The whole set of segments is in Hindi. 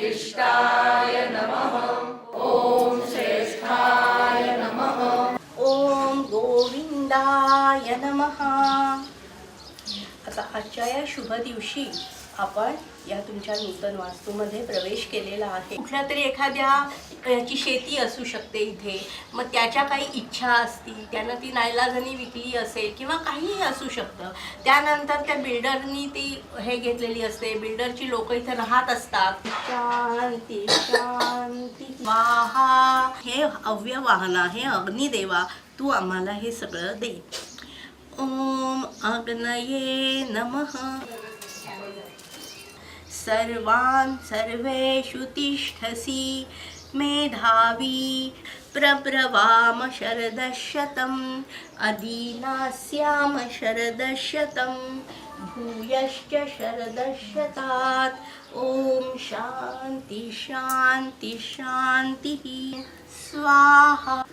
इष्टाय नमः। ॐ श्रेष्ठाय नमः। ओम गोविंदाय नमः। आता आजच्या या शुभ दिवशी आपण या तुमच्या नूतन वास्तूमध्ये प्रवेश केलेला आहे. कुठल्या तरी एखाद्या याची शेती असू शकते इथे, मग त्याच्या काही इच्छा असतील, त्यानं ती नाईलाजानी विकली असेल किंवा काहीही असू शकतं. त्यानंतर त्या बिल्डरनी ती हे घेतलेली असते, बिल्डरची लोक इथे राहत असतात. शांती शांती वाहा. हे अव्यवाहन आहे, अग्निदेवा तू आम्हाला हे सगळं दे. ओम अग्नये नमः. सर्वान् सर्वेषु तिष्ठसि मेधावी प्रब्रवाम शरदशतम् अदीनास्याम शरदशतं भूयश्च शरदशतात्. ओम शांति शांति शांतिः. स्वाहा.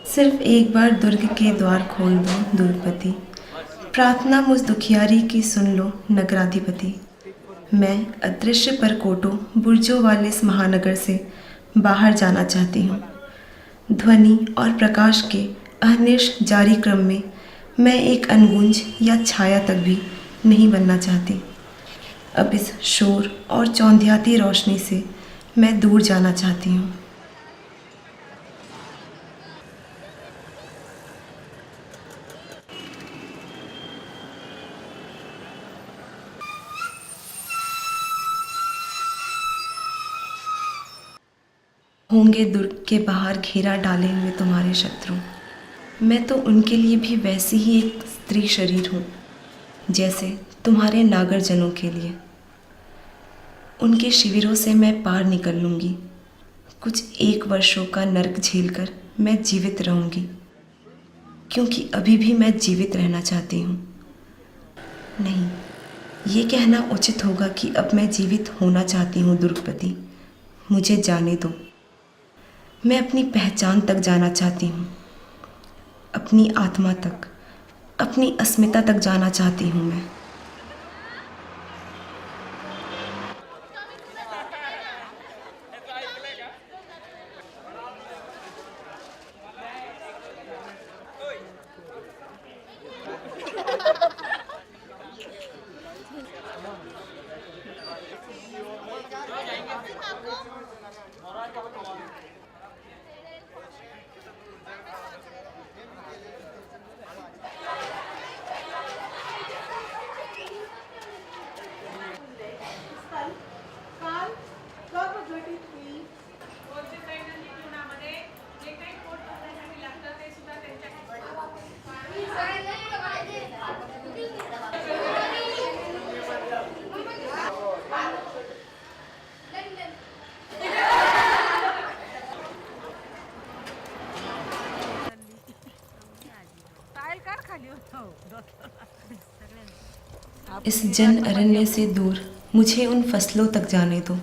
सिर्फ एक बार दुर्ग के द्वार खोल दो दूरपति, प्रार्थना मुझ दुखियारी की सुन लो नगराधिपति। मैं अदृश्य परकोटों बुर्जों वाले इस महानगर से बाहर जाना चाहती हूँ। ध्वनि और प्रकाश के अहर्निश जारी क्रम में मैं एक अनगुंज या छाया तक भी नहीं बनना चाहती। अब इस शोर और चौंधियाती रोशनी से मैं दूर जाना चाहती हूँ। होंगे दुर्ग के बाहर घेरा डाले हुए तुम्हारे शत्रु। मैं तो उनके लिए भी वैसी ही एक स्त्री शरीर हूँ जैसे तुम्हारे नागरजनों के लिए। उनके शिविरों से मैं पार निकल लूँगी। कुछ 1 वर्षों का नर्क झेलकर मैं जीवित रहूँगी, क्योंकि अभी भी मैं जीवित रहना चाहती हूँ। नहीं, ये कहना उचित होगा कि अब मैं जीवित होना चाहती हूँ दुर्गपति। मुझे जाने दो। मैं अपनी पहचान तक जाना चाहती हूँ, अपनी आत्मा तक, अपनी अस्मिता तक जाना चाहती हूँ मैं। इस जन अरण्य से दूर मुझे उन फसलों तक जाने दो,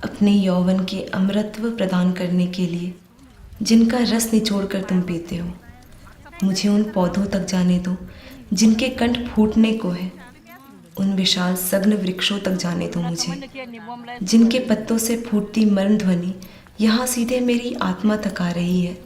अपने यौवन के अमृतत्व प्रदान करने के लिए जिनका रस निचोड़कर तुम पीते हो। मुझे उन पौधों तक जाने दो जिनके कंठ फूटने को है। उन विशाल सघन वृक्षों तक जाने दो मुझे, जिनके पत्तों से फूटती मर्म ध्वनि यहाँ सीधे मेरी आत्मा तक आ रही है।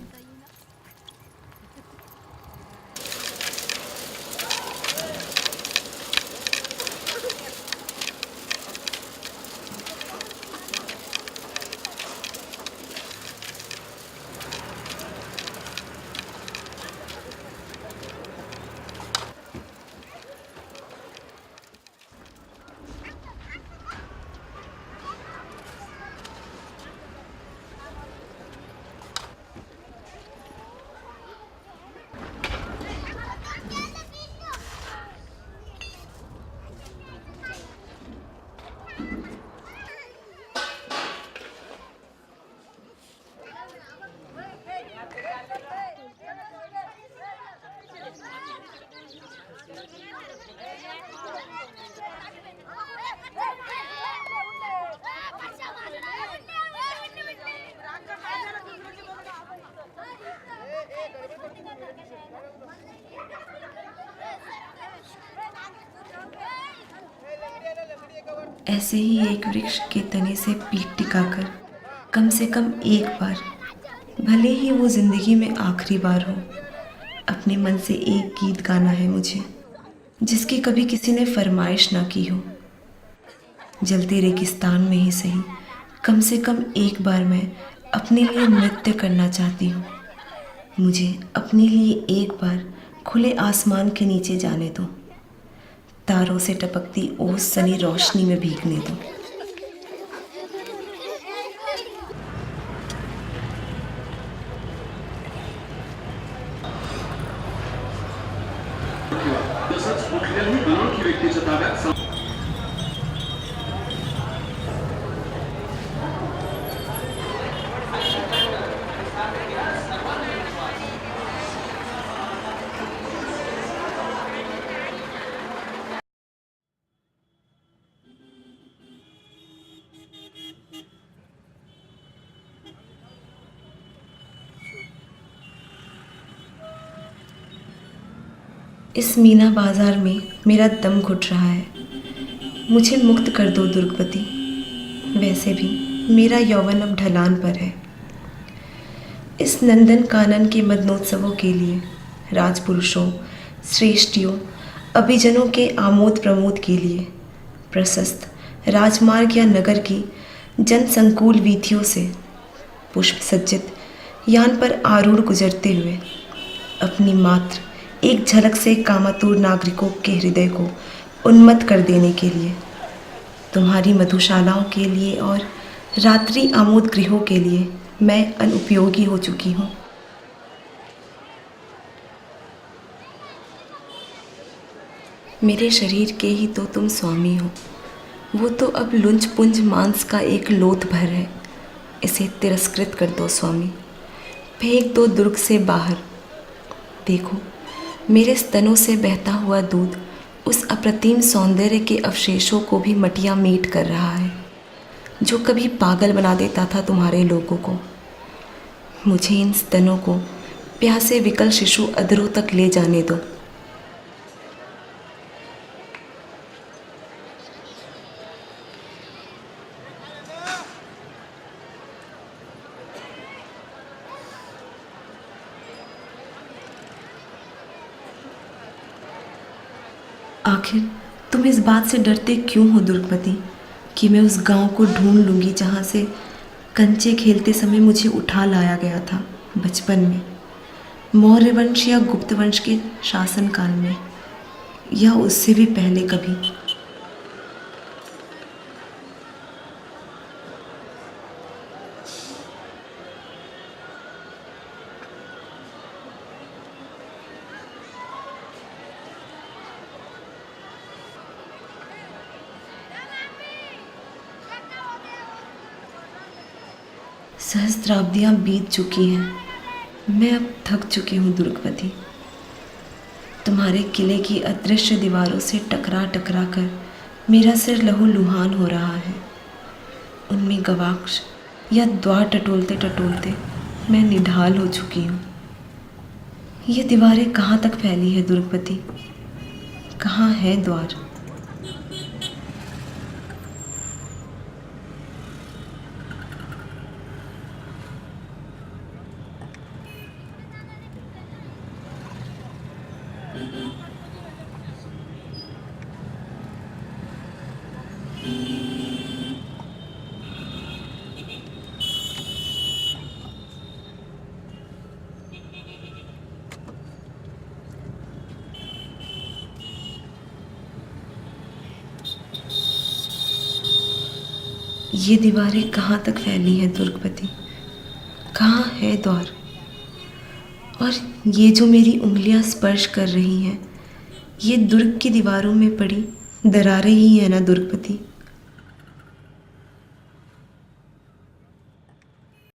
ऐसे ही एक वृक्ष के तने से पीठ टिकाकर कम से कम एक बार, भले ही वो जिंदगी में आखिरी बार हो, अपने मन से एक गीत गाना है मुझे, जिसकी कभी किसी ने फरमाइश ना की हो। जलते रेगिस्तान में ही सही, कम से कम एक बार मैं अपने लिए नृत्य करना चाहती हूँ। मुझे अपने लिए एक बार खुले आसमान के नीचे जाने दो, तारों से टपकती ओस सनी रोशनी में भीगने दो। तसंच कुठल्याही अनोळखी व्यक्तीच्या ताब्यात इस मीना बाजार में मेरा दम घुट रहा है। मुझे मुक्त कर दो दुर्गवती। वैसे भी मेरा यौवन अब ढलान पर है। इस नंदन कानन के मदनोत्सवों के लिए राजपुरुषों, श्रेष्ठियों, अभिजनों के आमोद प्रमोद के लिए प्रशस्त राजमार्ग या नगर की जनसंकुल वीथियों से पुष्प सज्जित यान पर आरूढ़ गुजरते हुए अपनी मात्र एक झलक से कामातुर नागरिकों के हृदय को उन्मत्त कर देने के लिए, तुम्हारी मधुशालाओं के लिए और रात्रि आमोद गृहों के लिए मैं अनुपयोगी हो चुकी हूँ। मेरे शरीर के ही तो तुम स्वामी हो। वो तो अब लुंज पुंज मांस का एक लोथ भर है। इसे तिरस्कृत कर दो स्वामी, फेंक दो दुर्ग से बाहर। देखो, मेरे स्तनों से बहता हुआ दूध उस अप्रतिम सौंदर्य के अवशेषों को भी मटिया मीट कर रहा है, जो कभी पागल बना देता था तुम्हारे लोगों को। मुझे इन स्तनों को प्यासे विकल शिशु अधरों तक ले जाने दो। आखिर तुम इस बात से डरते क्यों हो दुर्गवती कि मैं उस गांव को ढूंढ लूँगी जहाँ से कंचे खेलते समय मुझे उठा लाया गया था बचपन में, मौर्य वंश या गुप्त वंश के शासनकाल में, या उससे भी पहले कभी। सहस्त्राब्दियाँ बीत चुकी हैं। मैं अब थक चुकी हूँ दुर्गवती। तुम्हारे किले की अदृश्य दीवारों से टकरा टकरा कर मेरा सिर लहूलुहान हो रहा है। उनमें गवाक्ष या द्वार टटोलते टटोलते मैं निढाल हो चुकी हूँ। ये दीवारें कहाँ तक फैली है दुर्गवती? कहाँ है द्वार? ये दीवारें कहाँ तक फैली हैं दुर्गवती? कहाँ है द्वार? और ये जो मेरी उंगलियां स्पर्श कर रही हैं, ये दुर्ग की दीवारों में पड़ी दरारें ही है ना दुर्गवती?